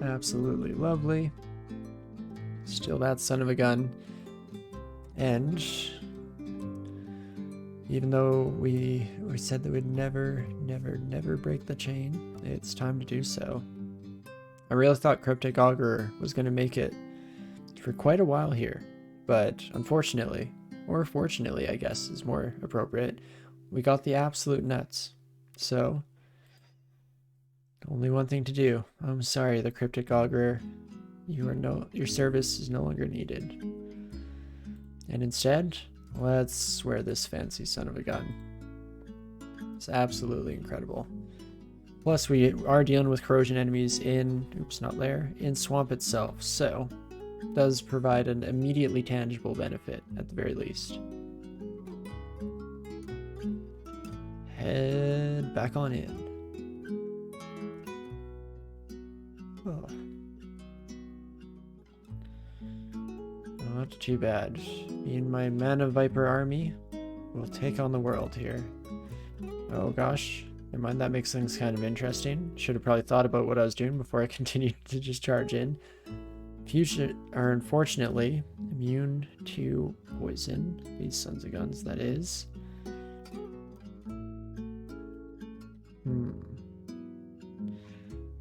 Absolutely lovely. Still that son of a gun. And even though we said that we'd never break the chain, it's time to do so. I really thought Cryptic Augurer was going to make it for quite a while here, but unfortunately, or fortunately I guess is more appropriate, we got the absolute nuts. So, only one thing to do. I'm sorry, the Cryptic Augurer. Your service is no longer needed. And instead, let's wear this fancy son of a gun. It's absolutely incredible. Plus, we are dealing with corrosion enemies in, oops, not lair, in Swamp itself, so it does provide an immediately tangible benefit at the very least. Head back on in. Oh. Not too bad. Me and my Mana Viper army will take on the world here. Oh gosh. Never mind, that makes things kind of interesting. Should have probably thought about what I was doing before I continued to just charge in. Fusion are unfortunately immune to poison. These sons of guns, that is. You're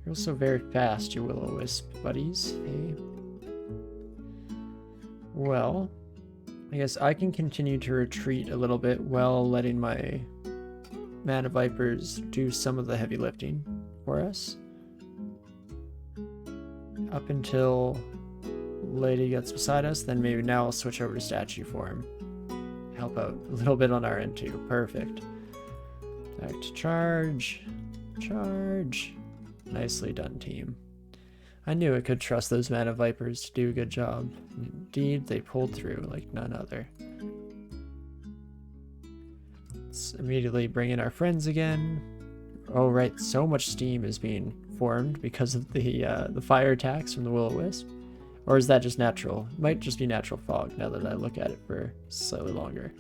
also very fast, you will-o-wisp buddies. Hey. Well, I guess I can continue to retreat a little bit while letting my Mana Vipers do some of the heavy lifting for us. Up until Lady gets beside us, then maybe now I'll switch over to statue form. Help out a little bit on our end too. Perfect. Back to charge. Charge. Nicely done, team. I knew I could trust those Mana Vipers to do a good job. Indeed, they pulled through like none other. Let's immediately bring in our friends again. Oh right, so much steam is being formed because of the fire attacks from the will-o-wisp. Or is that just natural? It might just be natural fog now that I look at it for slightly longer.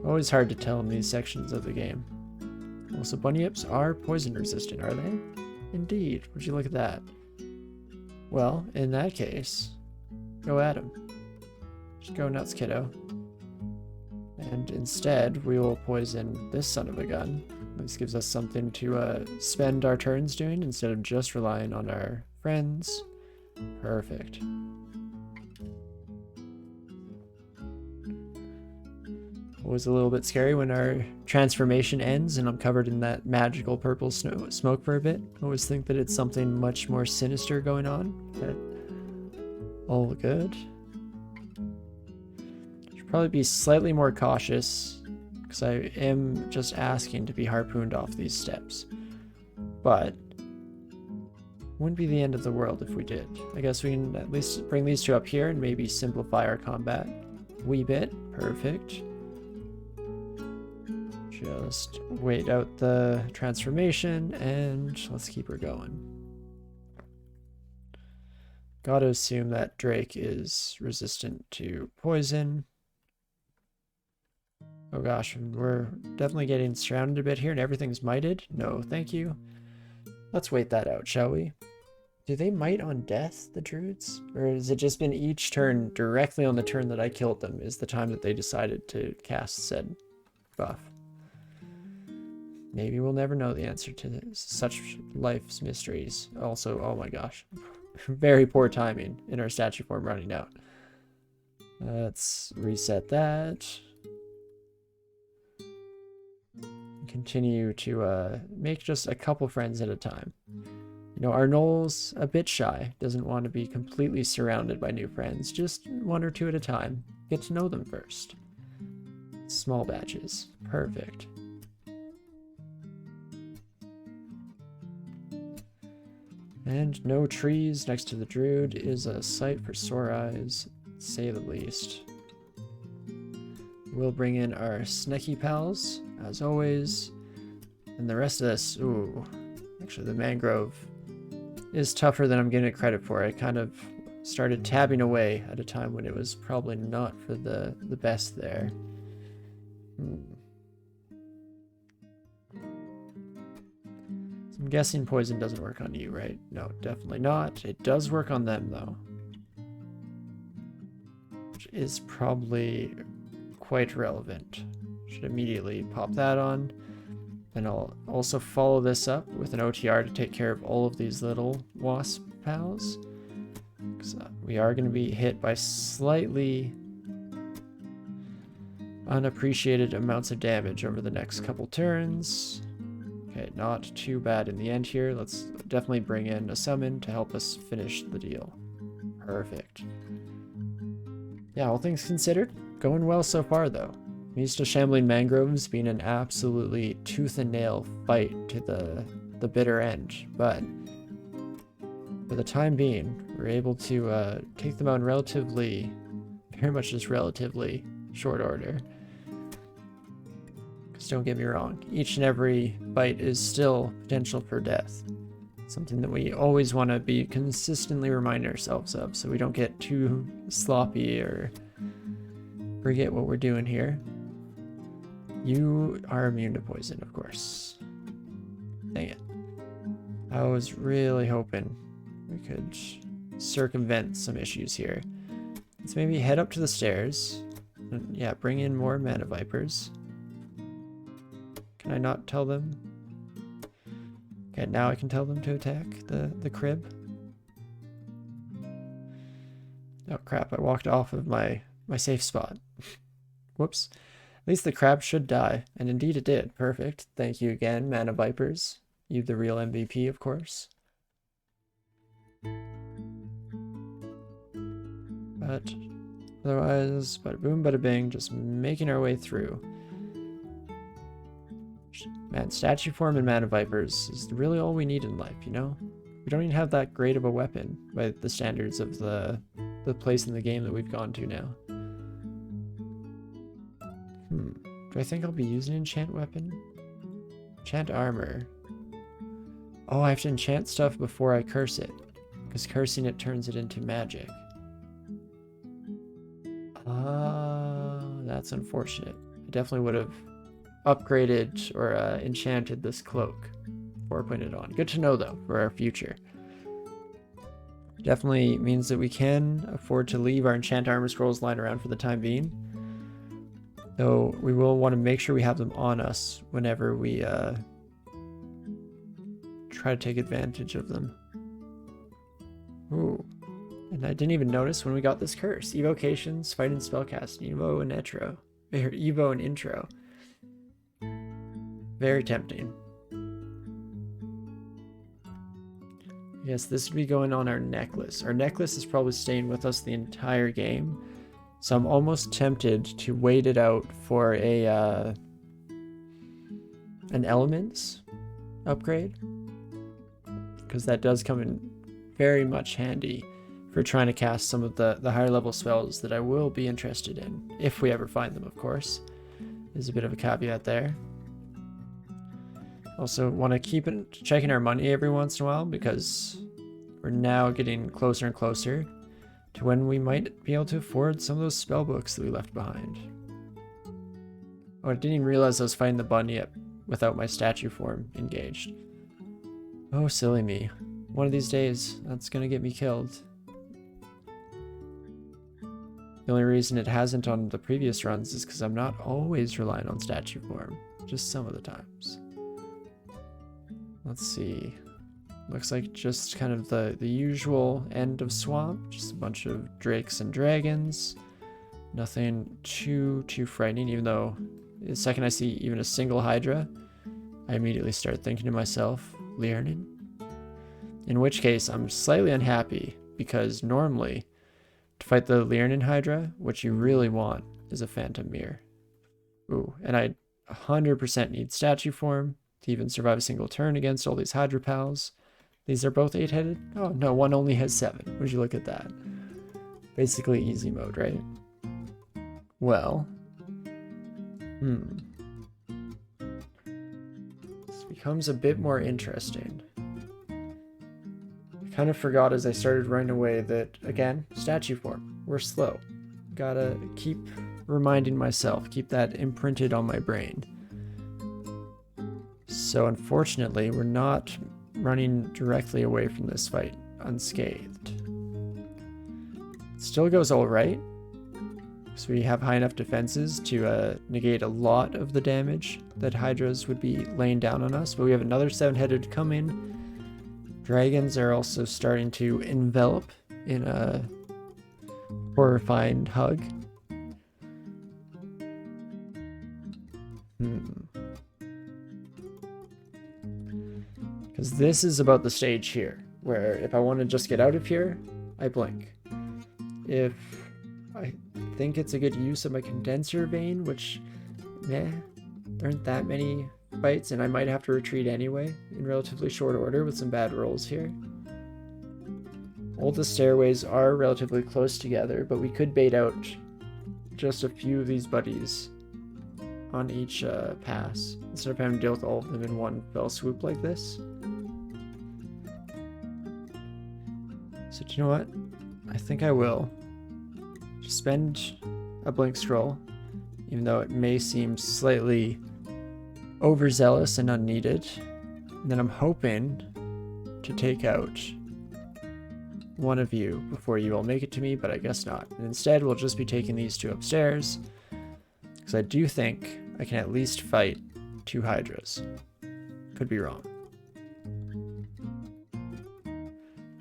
Always hard to tell in these sections of the game. Also, bunyips are poison resistant, are they? Indeed. Would you look at that? Well, in that case, go at him. Just go nuts, kiddo. And instead, we will poison this son of a gun. This gives us something to spend our turns doing instead of just relying on our friends. Perfect. Always a little bit scary when our transformation ends and I'm covered in that magical purple smoke for a bit. I always think that it's something much more sinister going on, but all good. Should probably be slightly more cautious because I am just asking to be harpooned off these steps. But wouldn't be the end of the world if we did. I guess we can at least bring these two up here and maybe simplify our combat a wee bit. Perfect. Just wait out the transformation and let's keep her going. Gotta assume that Drake is resistant to poison. Oh gosh, we're definitely getting surrounded a bit here and everything's mited. No, thank you. Let's wait that out, shall we? Do they mite on death, the druids? Or has it just been each turn directly on the turn that I killed them is the time that they decided to cast said buff? Maybe we'll never know the answer to such life's mysteries. Also, oh my gosh, very poor timing in our statue form running out. Let's reset that. Continue to make just a couple friends at a time. You know, our Gnoll's a bit shy, doesn't want to be completely surrounded by new friends, just one or two at a time. Get to know them first. Small batches. Perfect. And no trees next to the druid is a sight for sore eyes, to say the least. We'll bring in our Snecky pals, as always. And the rest of this, ooh, actually the mangrove is tougher than I'm giving it credit for. I kind of started tabbing away at a time when it was probably not for the best there. I'm guessing poison doesn't work on you, right? No, definitely not. It does work on them, though. Which is probably quite relevant. Should immediately pop that on. Then I'll also follow this up with an OTR to take care of all of these little wasp pals. Because we are going to be hit by slightly unappreciated amounts of damage over the next couple turns. Okay, not too bad in the end here. Let's definitely bring in a summon to help us finish the deal. Perfect. Yeah, all things considered, going well so far though. I'm used to Shambling Mangroves being an absolutely tooth and nail fight to the bitter end, but for the time being, we're able to take them out in relatively, very much just relatively short order. Because don't get me wrong, each and every bite is still potential for death. Something that we always want to be consistently reminding ourselves of so we don't get too sloppy or forget what we're doing here. You are immune to poison, of course. Dang it. I was really hoping we could circumvent some issues here. Let's maybe head up to the stairs. And yeah, bring in more mana vipers. Can I not tell them? Okay, now I can tell them to attack the crib. Oh crap, I walked off of my safe spot. Whoops. At least the crab should die, and indeed it did. Perfect. Thank you again, Mana Vipers. You the real MVP, of course. But otherwise, bada boom, bada bing, just making our way through. Man, statue form and Mana Vipers is really all we need in life, you know? We don't even have that great of a weapon by the standards of the place in the game that we've gone to now. Do I think I'll be using enchant weapon? Enchant armor. Oh, I have to enchant stuff before I curse it, because cursing it turns it into magic. That's unfortunate. I definitely would have upgraded or enchanted this cloak before putting it on. Good to know though for our future. Definitely means that we can afford to leave our enchant armor scrolls lying around for the time being. Though we will want to make sure we have them on us whenever we try to take advantage of them. Ooh. And I didn't even notice when we got this curse. Evocations, fighting spellcasting, Evo and intro. Evo and intro. Very tempting. Yes, this would be going on our necklace. Our necklace is probably staying with us the entire game. So I'm almost tempted to wait it out for an elements upgrade, because that does come in very much handy for trying to cast some of the higher level spells that I will be interested in, if we ever find them, of course. There's a bit of a caveat there. Also want to keep checking our money every once in a while, because we're now getting closer and closer to when we might be able to afford some of those spell books that we left behind. Oh, I didn't even realize I was fighting the bunny without my statue form engaged. Oh, silly me. One of these days, that's gonna get me killed. The only reason it hasn't on the previous runs is because I'm not always relying on statue form, just some of the times. Let's see. Looks like just kind of the usual end of swamp, just a bunch of drakes and dragons. Nothing too frightening, even though the second I see even a single hydra, I immediately start thinking to myself, Liarnin? In which case, I'm slightly unhappy, because normally, to fight the Liarnin hydra, what you really want is a phantom mirror. Ooh, and I 100% need statue form to even survive a single turn against all these hydra pals. These are both 8-headed? Oh, no, one only has 7. Would you look at that? Basically easy mode, right? Well. This becomes a bit more interesting. I kind of forgot as I started running away that, again, statue form. We're slow. Gotta keep reminding myself, keep that imprinted on my brain. So unfortunately, we're not running directly away from this fight unscathed. Still goes all right. So we have high enough defenses to negate a lot of the damage that Hydras would be laying down on us. But we have another 7-headed come in. Dragons are also starting to envelop in a horrifying hug. Because this is about the stage here, where if I want to just get out of here, I blink. If I think it's a good use of my condenser vein, which, there aren't that many fights, and I might have to retreat anyway in relatively short order with some bad rolls here. All the stairways are relatively close together, but we could bait out just a few of these buddies on each pass instead of having to deal with all of them in one fell swoop like this. So do you know what? I think I will just spend a blink scroll, even though it may seem slightly overzealous and unneeded. And then I'm hoping to take out one of you before you all make it to me, but I guess not. And instead, we'll just be taking these two upstairs, because I do think I can at least fight 2 Hydras. Could be wrong.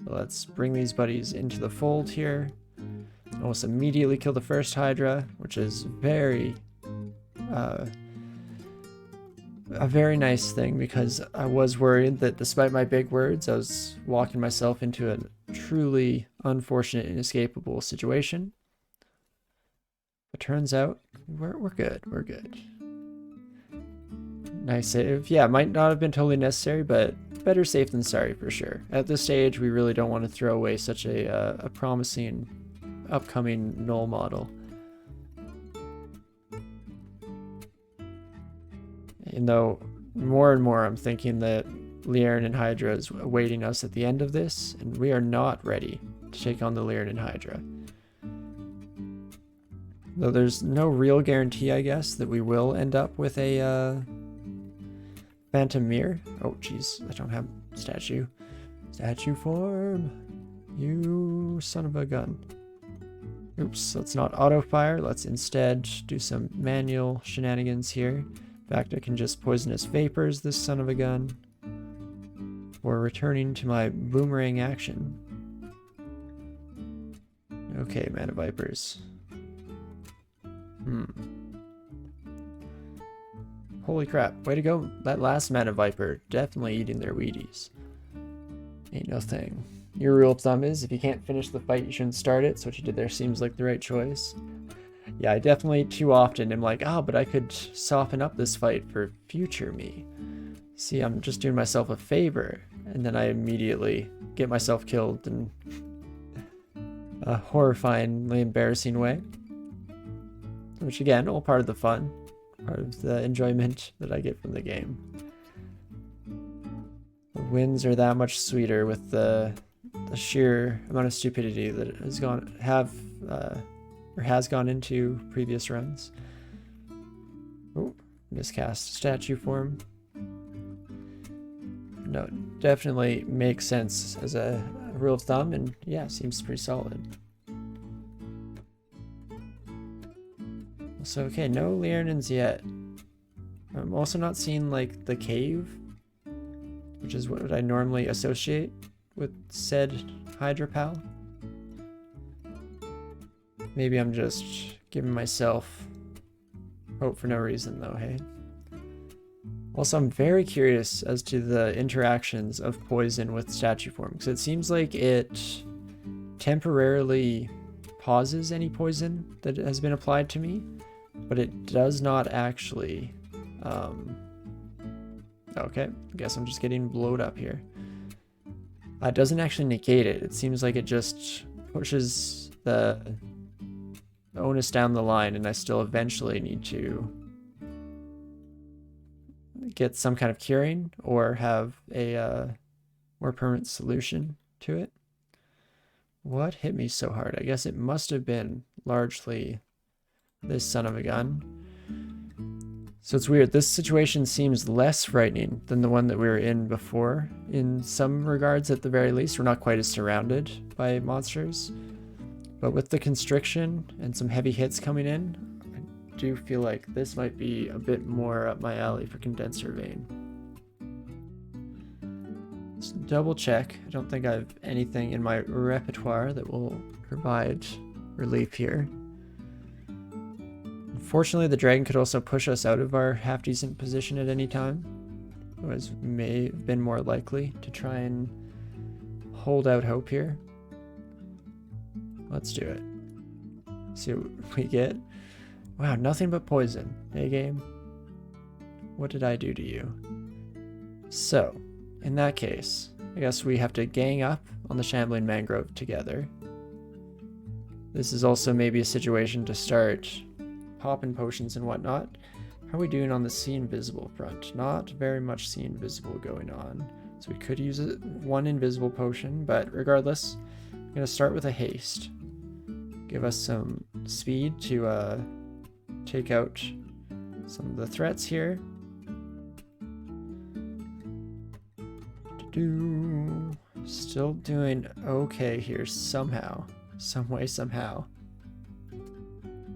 Let's bring these buddies into the fold here. Almost immediately kill the first Hydra, which is a very nice thing, because I was worried that despite my big words, I was walking myself into a truly unfortunate, inescapable situation. But turns out we're good. We're good. Nice save. Yeah, might not have been totally necessary, but better safe than sorry for sure. At this stage, we really don't want to throw away such a promising upcoming Gnoll model. And though more and more I'm thinking that Lieren and Hydra is awaiting us at the end of this, and we are not ready to take on the Lieren and Hydra. Though there's no real guarantee, I guess, that we will end up with a Phantom Mirror. Oh, jeez, I don't have statue. Statue form. You son of a gun. Oops, let's not auto-fire. Let's instead do some manual shenanigans here. In fact, I can just Poisonous Vapors this son of a gun. Or returning to my boomerang action. Okay, Mana Vipers. Holy crap, way to go. That last Mana Viper, definitely eating their Wheaties. Ain't no thing. Your rule of thumb is, if you can't finish the fight, you shouldn't start it, so what you did there seems like the right choice. Yeah, I definitely too often am like, oh, but I could soften up this fight for future me. See, I'm just doing myself a favor, and then I immediately get myself killed in a horrifyingly embarrassing way. Which again, all part of the fun, part of the enjoyment that I get from the game. The wins are that much sweeter with the sheer amount of stupidity that has gone into previous runs. Oh, miscast statue form. No, definitely makes sense as a rule of thumb, and yeah, seems pretty solid. So okay, no Liernans yet. I'm also not seeing like the cave, which is what I normally associate with said Hydra pal. Maybe I'm just giving myself hope for no reason though, hey? Also, I'm very curious as to the interactions of poison with statue form, because it seems like it temporarily pauses any poison that has been applied to me, but it does not actually, okay, I guess I'm just getting blowed up here. It doesn't actually negate it. It seems like it just pushes the onus down the line, and I still eventually need to get some kind of curing or have a more permanent solution to it. What hit me so hard? I guess it must have been largely this son of a gun. So it's weird. This situation seems less frightening than the one that we were in before. In some regards, at the very least, we're not quite as surrounded by monsters. But with the constriction and some heavy hits coming in, I do feel like this might be a bit more up my alley for Condenser Vein. Let's double check. I don't think I have anything in my repertoire that will provide relief here. Unfortunately, the dragon could also push us out of our half-decent position at any time. Otherwise, may have been more likely to try and hold out hope here. Let's do it. See what we get. Wow, nothing but poison. Hey, game. What did I do to you? So, in that case, I guess we have to gang up on the Shambling Mangrove together. This is also maybe a situation to start popping potions and whatnot. How are we doing on the See Invisible front? Not very much See Invisible going on. So we could use one invisible potion, but regardless, I'm going to start with a haste. Give us some speed to take out some of the threats here. Still doing okay here somehow. Some way, somehow.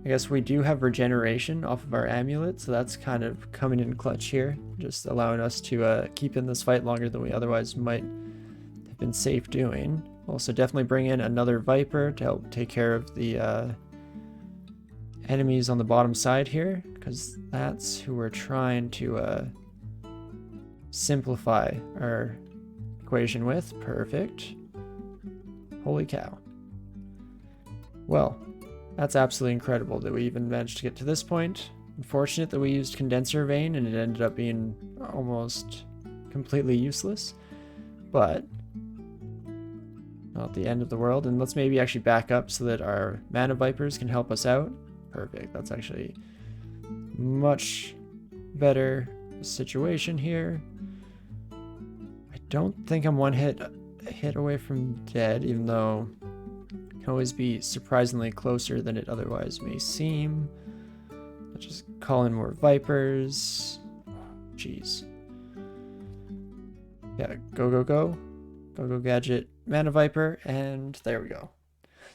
I guess we do have regeneration off of our amulet, so that's kind of coming in clutch here, just allowing us to keep in this fight longer than we otherwise might have been safe doing. Also definitely bring in another Viper to help take care of the enemies on the bottom side here, because that's who we're trying to simplify our equation with. Perfect. Holy cow. Well, that's absolutely incredible that we even managed to get to this point. Unfortunate that we used Condenser Vein and it ended up being almost completely useless, but not the end of the world. And let's maybe actually back up so that our Mana Vipers can help us out. Perfect. That's actually much better situation here. I don't think I'm one hit away from dead, even though it can always be surprisingly closer than it otherwise may seem. Let's just call in more Vipers. Jeez. Yeah, go gadget, Mana Viper, and there we go.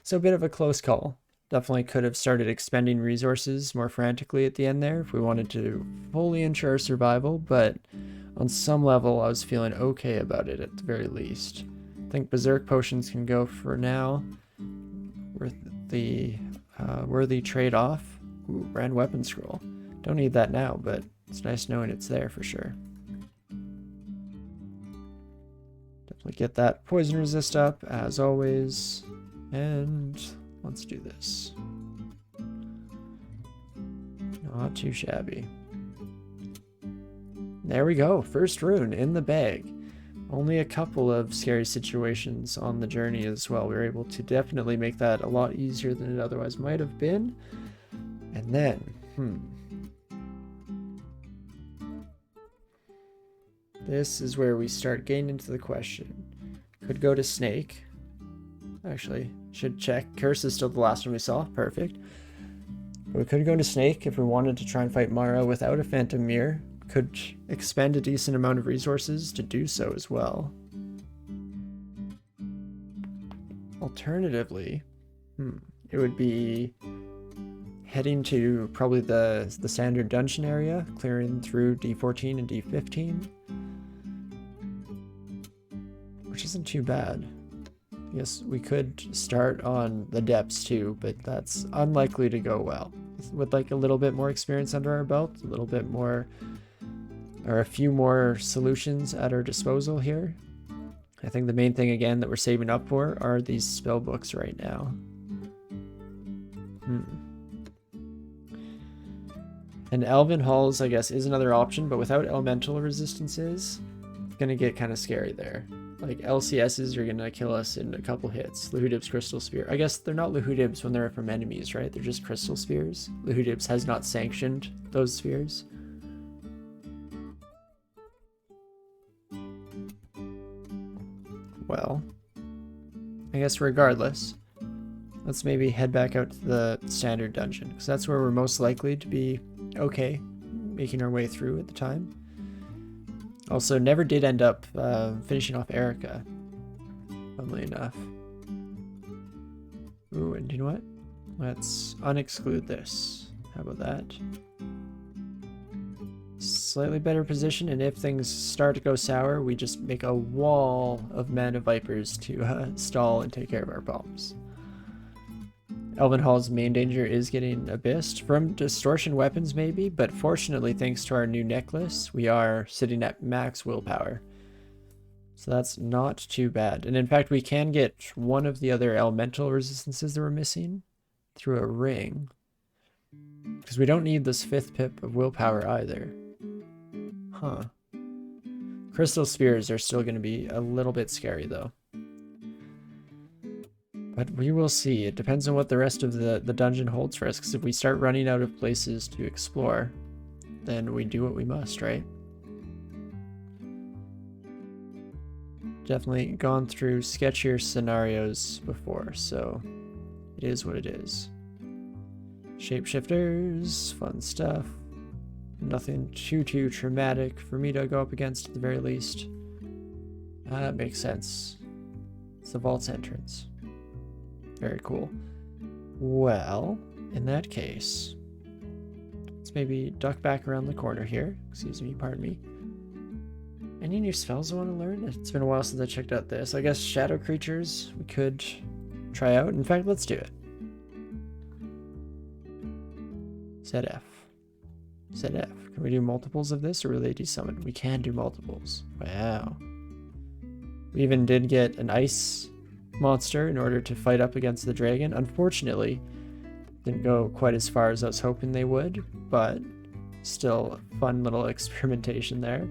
So a bit of a close call. Definitely could have started expending resources more frantically at the end there if we wanted to fully ensure survival, but on some level I was feeling okay about it at the very least. I think Berserk Potions can go for now. Worth the worthy trade-off. Ooh, Brand Weapon Scroll. Don't need that now, but it's nice knowing it's there for sure. Definitely get that poison resist up as always, and let's do this. Not too shabby. There we go, first rune in the bag. Only a couple of scary situations on the journey as well. We were able to definitely make that a lot easier than it otherwise might have been. And then, this is where we start getting into the question. Could go to Snake. Actually, should check. Curse is still the last one we saw. Perfect. But we could go to Snake if we wanted to try and fight Mara without a Phantom Mirror. Could expend a decent amount of resources to do so as well. Alternatively, it would be heading to probably the standard dungeon area, clearing through D14 and D15, which isn't too bad. Yes, we could start on the depths too, but that's unlikely to go well. With like a little bit more experience under our belt, a little bit more, or a few more solutions at our disposal here. I think the main thing again that we're saving up for are these spell books right now. And Elven Halls, I guess, is another option, but without elemental resistances, it's gonna get kind of scary there. Like LCSs are gonna kill us in a couple hits. Luhudib's Crystal Spear. I guess they're not Luhudibs when they're from enemies, right? They're just Crystal Spears. Luhudib's has not sanctioned those spears. Well, I guess regardless, let's maybe head back out to the standard dungeon, because that's where we're most likely to be okay making our way through at the time. Also, never did end up finishing off Erica, funnily enough. Ooh, and you know what? Let's unexclude this. How about that? Slightly better position, and if things start to go sour, we just make a wall of Mana Vipers to stall and take care of our problems. Elven Hall's main danger is getting Abyssed from distortion weapons maybe, but fortunately thanks to our new necklace, we are sitting at max willpower. So that's not too bad. And in fact, we can get one of the other elemental resistances that we're missing through a ring. Because we don't need this 5th pip of willpower either. Huh. Crystal Spears are still going to be a little bit scary though. But we will see. It depends on what the rest of the dungeon holds for us, because if we start running out of places to explore, then we do what we must, right? Definitely gone through sketchier scenarios before, so it is what it is. Shapeshifters, fun stuff. Nothing too traumatic for me to go up against at the very least. That makes sense. It's the vault's entrance. Very cool. Well, in that case, let's maybe duck back around the corner here. Excuse me, pardon me. Any new spells I want to learn? It's been a while since I checked out this. I guess shadow creatures we could try out. In fact, let's do it. Set F. Set F. Can we do multiples of this, or will they desummon? We can do multiples. Wow. We even did get an ice monster in order to fight up against the dragon. Unfortunately, didn't go quite as far as I was hoping they would, but still a fun little experimentation there.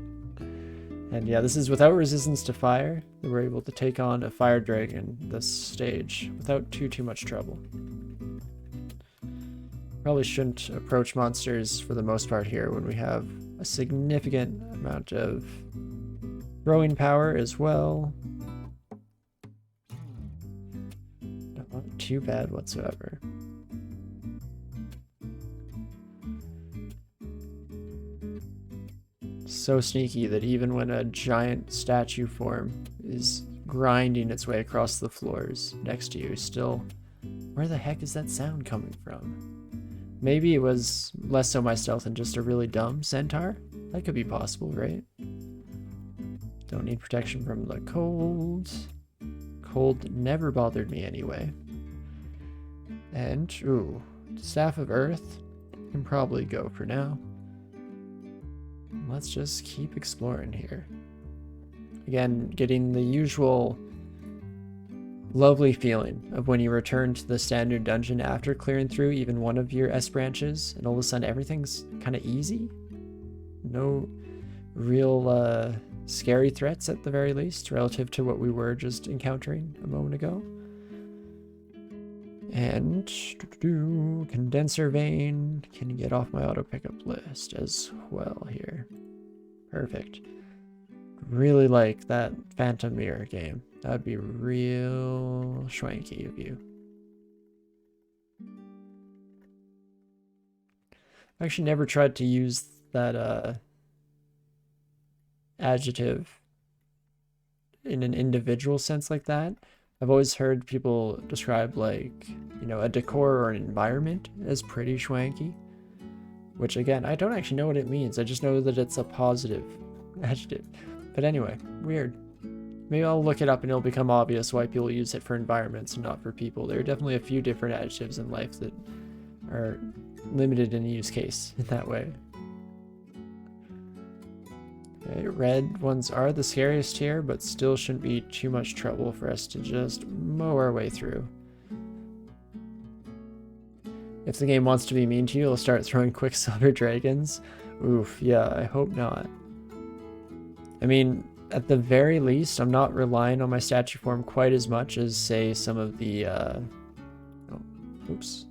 And yeah, this is without resistance to fire. They were able to take on a fire dragon this stage without too much trouble. Probably shouldn't approach monsters for the most part here when we have a significant amount of throwing power as well. Not too bad whatsoever. So sneaky that even when a giant statue form is grinding its way across the floors next to you, still, where the heck is that sound coming from? Maybe it was less so my stealth and just a really dumb centaur? That could be possible, right? Don't need protection from the cold. Cold never bothered me anyway. And, ooh, Staff of Earth can probably go for now. Let's just keep exploring here. Again, getting the usual lovely feeling of when you return to the standard dungeon after clearing through even one of your S branches, and all of a sudden everything's kind of easy. No real scary threats at the very least, relative to what we were just encountering a moment ago. And condenser vein can get off my auto pickup list as well here. Perfect. Really like that Phantom Mirror game. That'd be real schwanky of you. I actually never tried to use that adjective in an individual sense like that. I've always heard people describe, like, you know, a decor or an environment as pretty schwanky, which again, I don't actually know what it means. I just know that it's a positive adjective. But anyway, weird. Maybe I'll look it up and it'll become obvious why people use it for environments and not for people. There are definitely a few different adjectives in life that are limited in use case in that way. Okay, red ones are the scariest here, but still shouldn't be too much trouble for us to just mow our way through. If the game wants to be mean to you, it'll start throwing Quicksilver dragons. Oof, yeah, I hope not. I mean, at the very least, I'm not relying on my statue form quite as much as, say, some of the, oh, oops.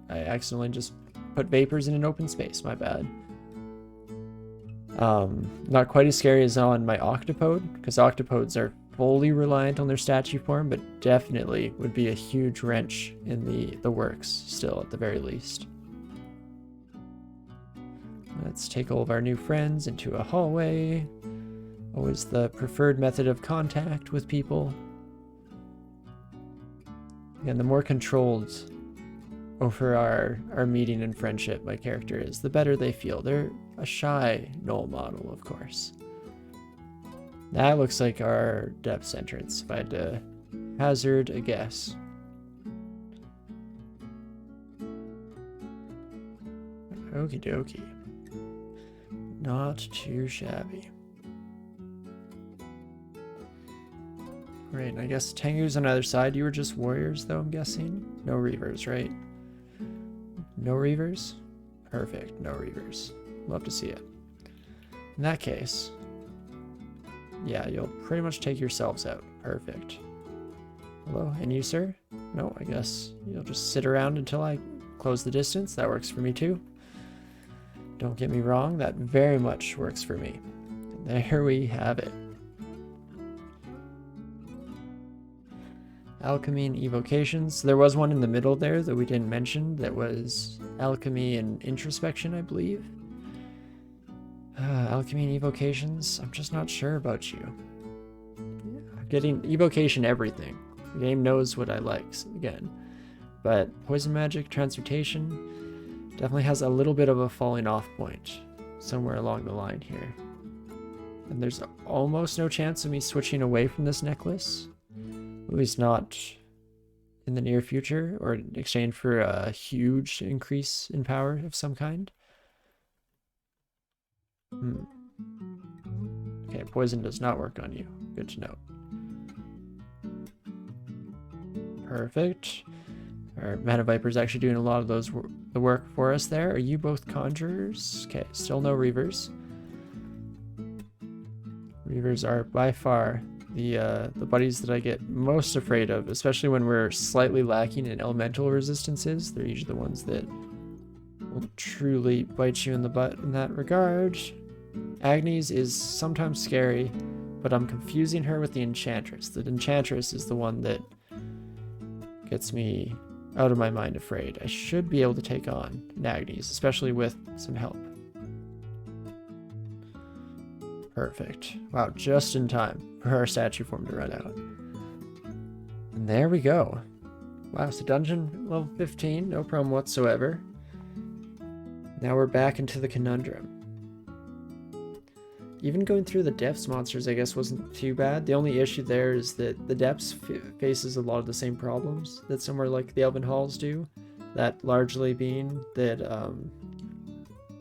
I accidentally just put vapors in an open space, my bad. Not quite as scary as on my Octopode, because Octopodes are fully reliant on their statue form, but definitely would be a huge wrench in the works, still, at the very least. Let's take all of our new friends into a hallway. Always the preferred method of contact with people. Again, the more controlled over our meeting and friendship my character is, the better they feel. They're a shy Gnoll model, of course. That looks like our depths entrance, if I had to hazard a guess. Okie dokie. Not too shabby. Right, and I guess Tengu's on the other side. You were just warriors, though, I'm guessing? No reavers, right? No reavers? Perfect, no reavers. Love to see it. In that case, yeah, you'll pretty much take yourselves out. Perfect. Hello, and you, sir? No, I guess you'll just sit around until I close the distance. That works for me, too. Don't get me wrong, that very much works for me. There we have it. Alchemy and evocations. There was one in the middle there that we didn't mention that was alchemy and introspection, I believe. Alchemy and evocations. I'm just not sure about you. I'm getting evocation everything. The game knows what I like, again. But poison magic, transmutation, definitely has a little bit of a falling off point somewhere along the line here. And there's almost no chance of me switching away from this necklace. At least not in the near future, or in exchange for a huge increase in power of some kind. Okay, poison does not work on you. Good to know. Perfect. Our Mana Viper's actually doing a lot of the work for us there. Are you both conjurers? Okay, still no reavers. Reavers are by far the buddies that I get most afraid of, especially when we're slightly lacking in elemental resistances. They're usually the ones that will truly bite you in the butt in that regard. Agnes is sometimes scary, but I'm confusing her with the Enchantress. The Enchantress is the one that gets me out of my mind afraid. I should be able to take on Agnes, especially with some help. Perfect. Wow, just in time for our statue form to run out. And there we go. Wow, so dungeon level 15, no problem whatsoever. Now we're back into the conundrum. Even going through the depths monsters, I guess, wasn't too bad. The only issue there is that the depths faces a lot of the same problems that somewhere like the Elven Halls do. That largely being that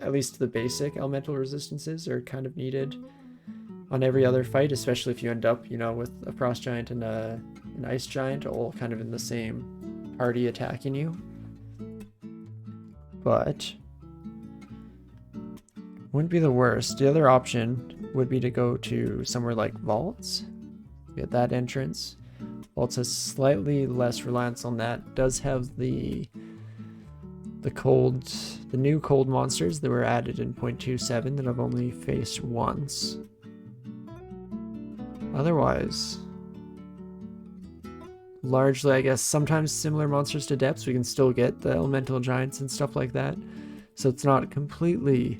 at least the basic elemental resistances are kind of needed on every other fight, especially if you end up, you know, with a frost giant and an ice giant all kind of in the same party attacking you. But wouldn't be the worst. The other option would be to go to somewhere like Vaults. Get that entrance. Vaults has slightly less reliance on that. Does have the new cold monsters that were added in 0.27 that I've only faced once. Otherwise, largely, I guess, sometimes similar monsters to depths. We can still get the elemental giants and stuff like that. So it's not completely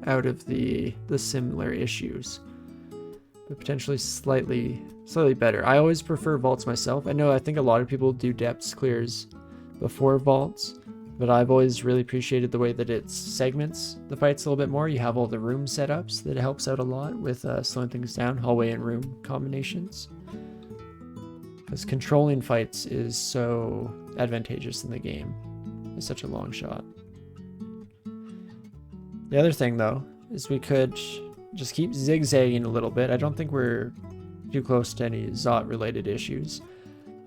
out of the similar issues, but potentially slightly better. I always prefer vaults myself. I think a lot of people do depths clears before vaults, but I've always really appreciated the way that it segments the fights a little bit more. You have all the room setups that helps out a lot with slowing things down, hallway and room combinations, because controlling fights is so advantageous in the game. It's such a long shot. The other thing, though, is we could just keep zigzagging a little bit. I don't think we're too close to any Zot-related issues.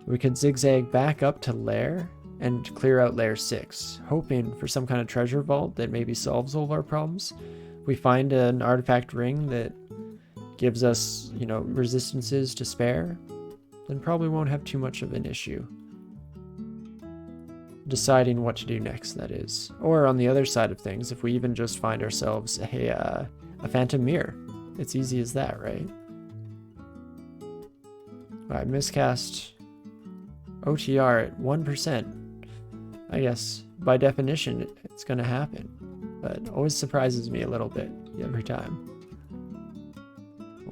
We could zigzag back up to Lair and clear out Lair 6, hoping for some kind of treasure vault that maybe solves all of our problems. We find an artifact ring that gives us, you know, resistances to spare, then probably won't have too much of an issue deciding what to do next, that is. Or on the other side of things, if we even just find ourselves a phantom mirror, it's easy as that, right? Alright, miscast OTR at 1%. I guess by definition it's going to happen. but always surprises me a little bit every time.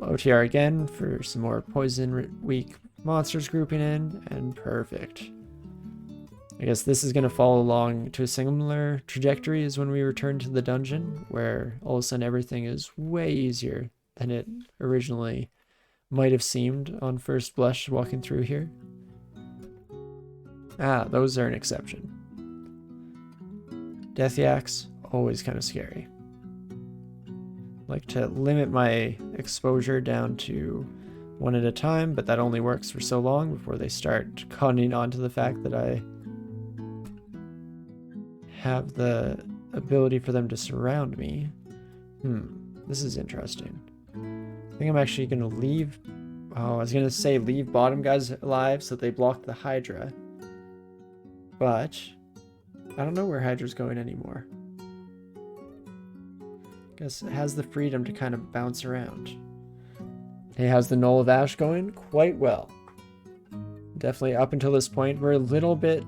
OTR again for some more poison weak monsters grouping in, and perfect. I guess this is going to follow along to a similar trajectory as when we return to the dungeon, where all of a sudden everything is way easier than it originally might have seemed on first blush walking through here. Ah, those are an exception. Death Yaks, always kind of scary. Like to limit my exposure down to one at a time, but that only works for so long before they start conning on to the fact that I have the ability for them to surround me. This is interesting. I think I'm actually going to leave... Oh, I was going to say leave bottom guys alive so they block the Hydra. But I don't know where Hydra's going anymore. Guess it has the freedom to kind of bounce around. Hey, how's the Gnoll of Ash going? Quite well. Definitely up until this point, we're a little bit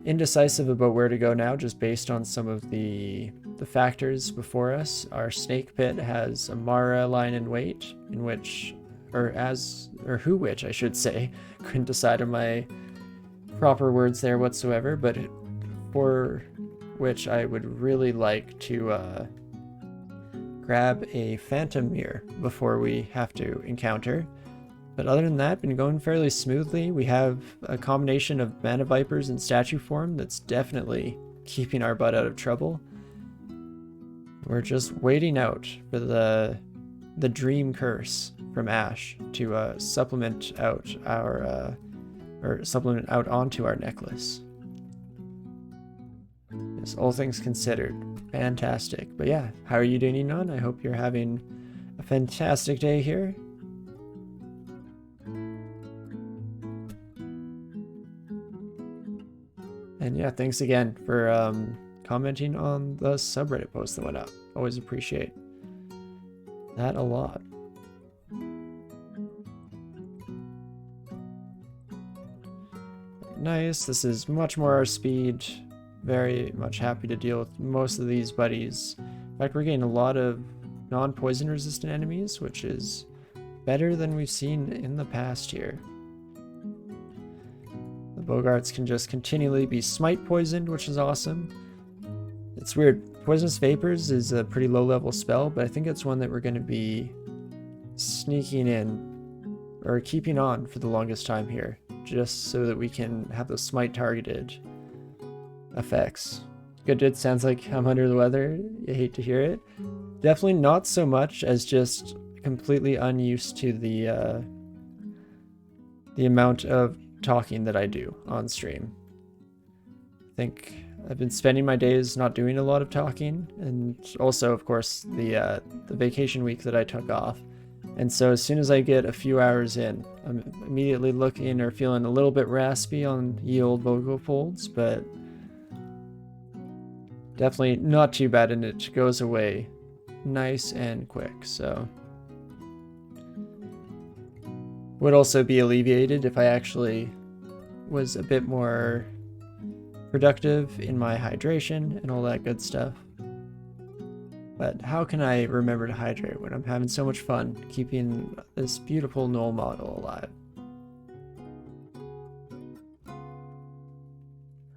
indecisive about where to go now, just based on some of the factors before us. Our snake pit has a Mara line in wait, in which, or who which I should say, couldn't decide on my proper words there whatsoever, but for which I would really like to grab a phantom mirror before we have to encounter. But other than that, been going fairly smoothly. We have a combination of mana vipers in statue form that's definitely keeping our butt out of trouble. We're just waiting out for the dream curse from Ash to supplement out our supplement out onto our necklace. Yes, all things considered, fantastic. But yeah, how are you doing, Enon? I hope you're having a fantastic day here. And yeah, thanks again for commenting on the subreddit post that went up. Always appreciate that a lot. Nice, this is much more our speed. Very much happy to deal with most of these buddies. In fact, we're getting a lot of non-poison resistant enemies, which is better than we've seen in the past here. The Bogarts can just continually be smite poisoned, which is awesome. It's weird. Poisonous Vapors is a pretty low level spell, but I think it's one that we're going to be sneaking in or keeping on for the longest time here, just so that we can have those smite targeted effects. Good, it sounds like I'm under the weather. You hate to hear it. Definitely not so much as just completely unused to the amount of talking that I do on stream. I think I've been spending my days not doing a lot of talking, and also, of course, the vacation week that I took off. And so as soon as I get a few hours in, I'm immediately looking or feeling a little bit raspy on ye old vocal folds, but definitely not too bad, and it goes away nice and quick. So would also be alleviated if I actually was a bit more productive in my hydration and all that good stuff. But how can I remember to hydrate when I'm having so much fun keeping this beautiful Gnoll model alive?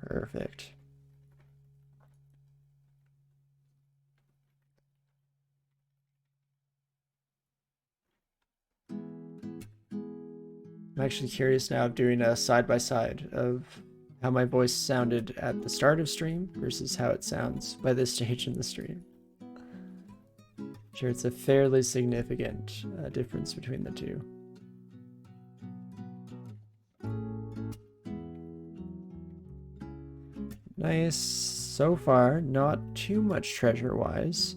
Perfect. I'm actually curious now of doing a side-by-side of how my voice sounded at the start of stream versus how it sounds by this stage in the stream. Sure, it's a fairly significant difference between the two. Nice. So far, not too much treasure-wise.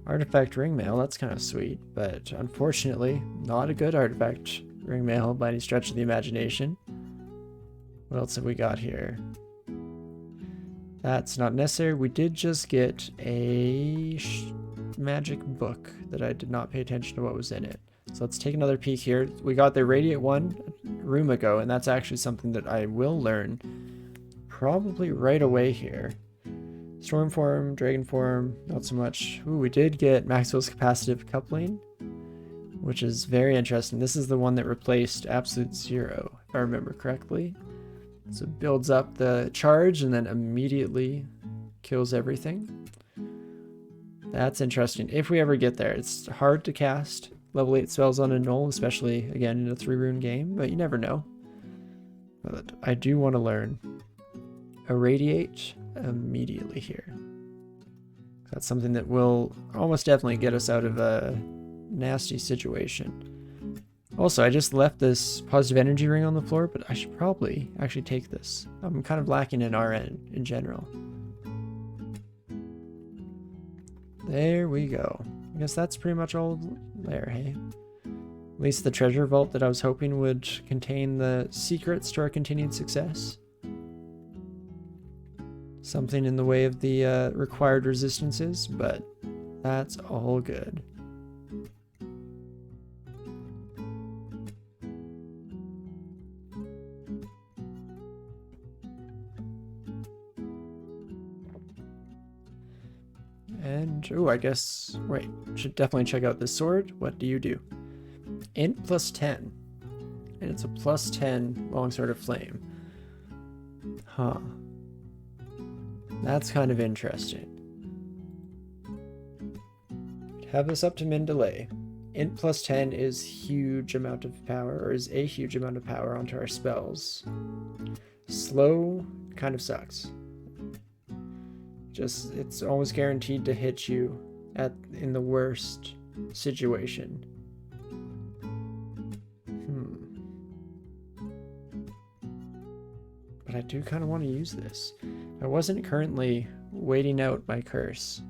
Artifact ring mail, that's kind of sweet, but unfortunately, not a good artifact ring mail by any stretch of the imagination. What else have we got here? That's not necessary. We did just get a magic book that I did not pay attention to what was in it. So let's take another peek here. We got the Radiant one a room ago, and that's actually something that I will learn probably right away here. Storm form, dragon form, not so much. Ooh, we did get Maxwell's capacitive coupling, which is very interesting. This is the one that replaced Absolute Zero, if I remember correctly. So it builds up the charge and then immediately kills everything. That's interesting. If we ever get there, it's hard to cast level 8 spells on a Gnoll, especially, again, in a 3-rune game, but you never know. But I do want to learn Irradiate immediately here. That's something that will almost definitely get us out of a nasty situation. Also, I just left this positive energy ring on the floor, but I should probably actually take this. I'm kind of lacking in RN in general. There we go. I guess that's pretty much all there, hey? At least the treasure vault that I was hoping would contain the secrets to our continued success. Something in the way of the required resistances, but that's all good. And, oh, I guess, wait, should definitely check out this sword. What do you do? Int plus 10. And it's a plus 10 longsword of flame. Huh. That's kind of interesting. Have this up to min delay. Int plus 10 is huge amount of power, or is a huge amount of power onto our spells. Slow kind of sucks. Just, it's almost guaranteed to hit you in the worst situation. But I do kind of want to use this. I wasn't currently waiting out my curse.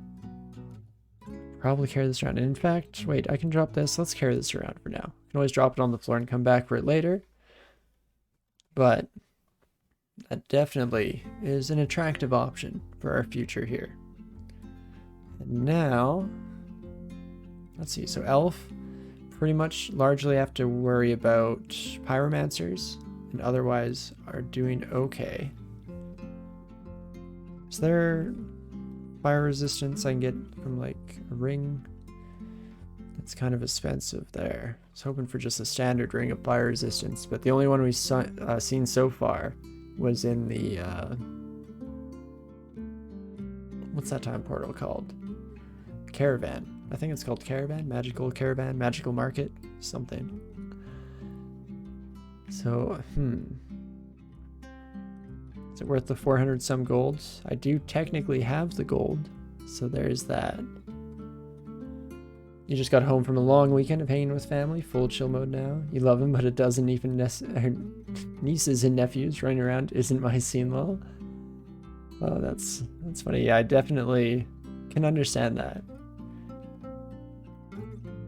Probably carry this around. And in fact, wait, I can drop this. Let's carry this around for now. I can always drop it on the floor and come back for it later. But that definitely is an attractive option for our future here. And now, let's see. So Elf, pretty much largely have to worry about Pyromancers, and otherwise are doing okay. Is there fire resistance I can get from like a ring? It's kind of expensive there. I was hoping for just a standard ring of fire resistance, but the only one we've seen so far was in the what's that time portal called? Caravan. I think it's called Caravan, Magical Market, something. So, is it worth the 400 some gold? I do technically have the gold, so there's that. You just got home from a long weekend of hanging with family, full chill mode now. You love him, but it doesn't even nieces and nephews running around isn't my scene, lol. Oh, that's funny. Yeah, I definitely can understand that.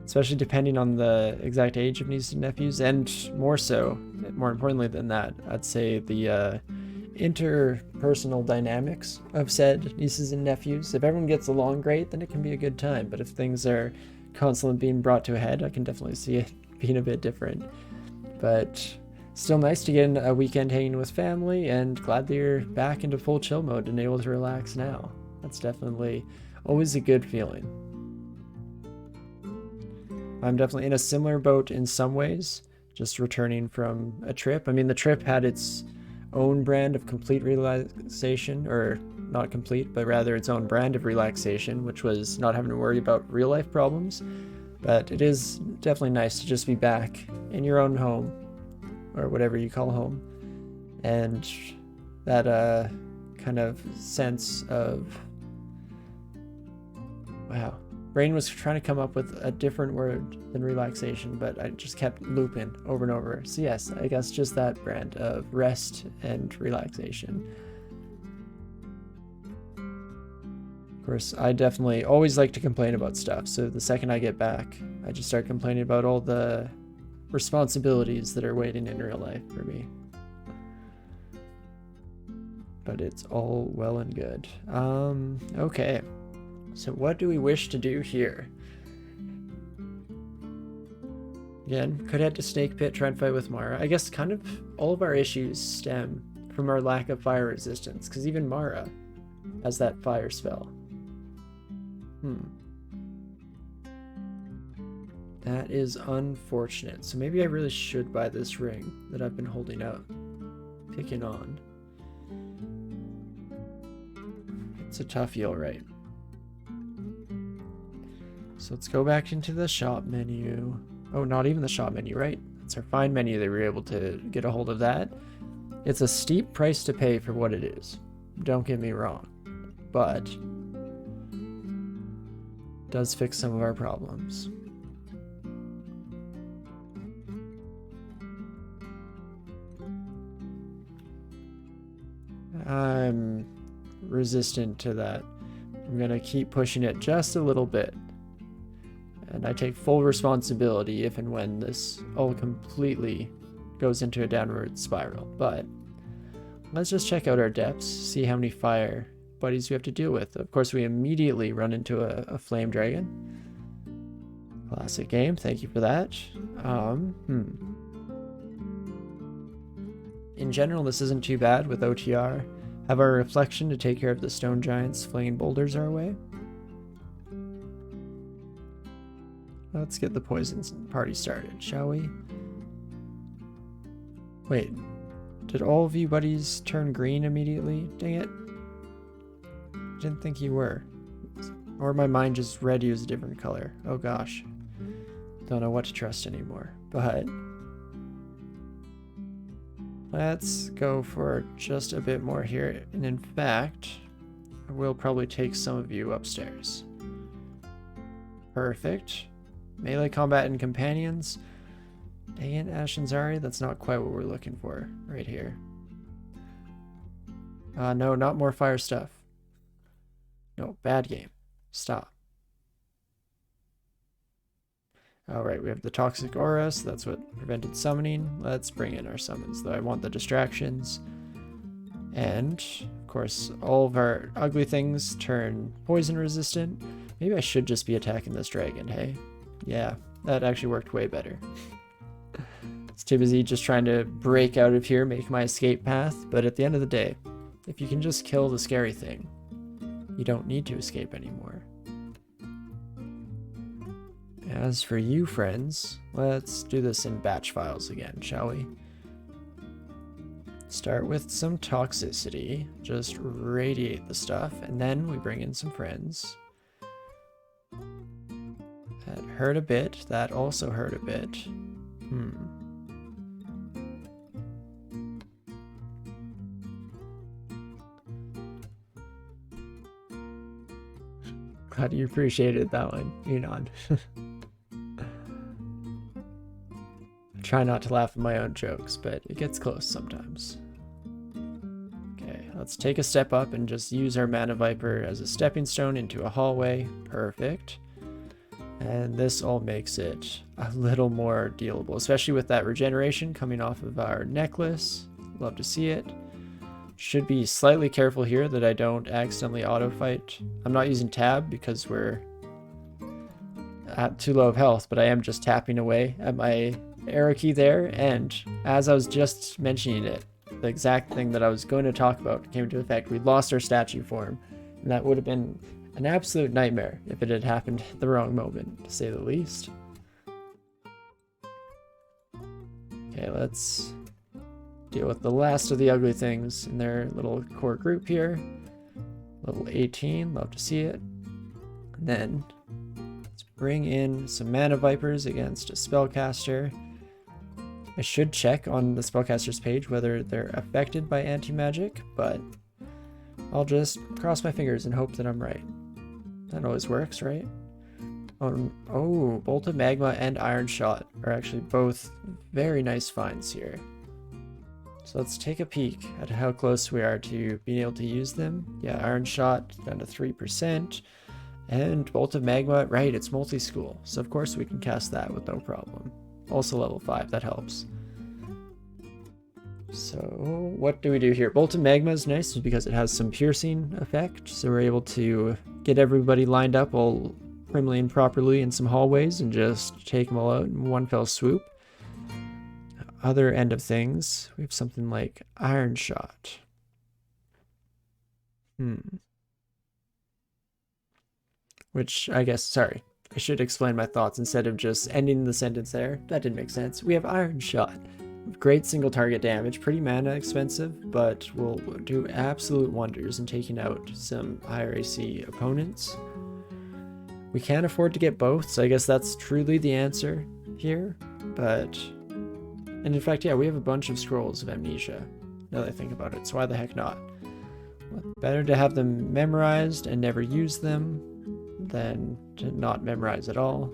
Especially depending on the exact age of nieces and nephews, and more importantly than that, I'd say the interpersonal dynamics of said nieces and nephews. If everyone gets along great, then it can be a good time, but if things are constantly being brought to a head, I can definitely see it being a bit different. But still nice to get in a weekend hanging with family, and glad that you're back into full chill mode and able to relax now. That's definitely always a good feeling. I'm definitely in a similar boat in some ways, just returning from a trip. I mean, the trip had its own brand of complete relaxation, or not complete, but rather its own brand of relaxation, which was not having to worry about real life problems. But it is definitely nice to just be back in your own home, or whatever you call home, and that kind of sense of, wow. Brain was trying to come up with a different word than relaxation, but I just kept looping over and over. So yes, I guess just that brand of rest and relaxation. Of course, I definitely always like to complain about stuff, so the second I get back, I just start complaining about all the responsibilities that are waiting in real life for me. But it's all well and good. Okay. So what do we wish to do here? Again, could head to Snake Pit, try and fight with Mara. I guess kind of all of our issues stem from our lack of fire resistance, because even Mara as that fire spell. That is unfortunate. So maybe I really should buy this ring that I've been holding out, picking on. It's a toughie, all right. So let's go back into the shop menu. Oh, not even the shop menu, right? It's our find menu that we were able to get a hold of that. It's a steep price to pay for what it is. Don't get me wrong. But it does fix some of our problems. I'm resistant to that. I'm gonna keep pushing it just a little bit. And I take full responsibility if and when this all completely goes into a downward spiral. But let's just check out our depths, see how many fire buddies we have to deal with. Of course, we immediately run into a flame dragon. Classic game, thank you for that. In general, this isn't too bad with OTR. Have our reflection to take care of the stone giants flinging boulders our way. Let's get the poisons party started, shall we? Wait, did all of you buddies turn green immediately? Dang it. Didn't think you were. Or my mind just read you as a different color. Oh gosh. Don't know what to trust anymore. But let's go for just a bit more here. And in fact, I will probably take some of you upstairs. Perfect. Melee combat and companions. Dang it, Ashenzari, that's not quite what we're looking for right here. No, not more fire stuff. No, bad game. Stop. Alright, we have the toxic aura, so that's what prevented summoning. Let's bring in our summons, though I want the distractions. And, of course, all of our ugly things turn poison resistant. Maybe I should just be attacking this dragon, hey? Yeah, that actually worked way better. It's too busy just trying to break out of here, make my escape path, but at the end of the day, if you can just kill the scary thing, you don't need to escape anymore. As for you, friends, let's do this in batch files again, shall we? Start with some toxicity, just radiate the stuff, and then we bring in some friends. That hurt a bit, that also hurt a bit. Glad you appreciated that one, Enon. I try not to laugh at my own jokes, but it gets close sometimes. Okay, let's take a step up and just use our Mana Viper as a stepping stone into a hallway. Perfect. And this all makes it a little more dealable, especially with that regeneration coming off of our necklace. Love to see it. Should be slightly careful here that I don't accidentally auto-fight. I'm not using tab because we're at too low of health, but I am just tapping away at my arrow key there, and as I was just mentioning it, the exact thing that I was going to talk about came into effect. We lost our statue form, and that would have been an absolute nightmare if it had happened at the wrong moment, to say the least. Okay, let's deal with the last of the ugly things in their little core group here. Level 18, love to see it. And then let's bring in some Mana Vipers against a Spellcaster. I should check on the Spellcaster's page whether they're affected by anti-magic, but I'll just cross my fingers and hope that I'm right. That always works, right? Oh, Bolt of Magma and Iron Shot are actually both very nice finds here. So let's take a peek at how close we are to being able to use them. Yeah, Iron Shot down to 3%. And Bolt of Magma, right, it's multi-school. So of course we can cast that with no problem. Also level 5, that helps. So what do we do here? Bolt of Magma is nice because it has some piercing effect. So we're able to get everybody lined up all primly and properly in some hallways and just take them all out in one fell swoop. Other end of things, we have something like Iron Shot. Which, I guess, sorry, I should explain my thoughts instead of just ending the sentence there. That didn't make sense. We have Iron Shot. Great single target damage, pretty mana expensive, but will do absolute wonders in taking out some higher AC opponents. We can't afford to get both, so I guess that's truly the answer here. But, and in fact, yeah, we have a bunch of Scrolls of Amnesia, now that I think about it, so why the heck not? Better to have them memorized and never use them than to not memorize at all.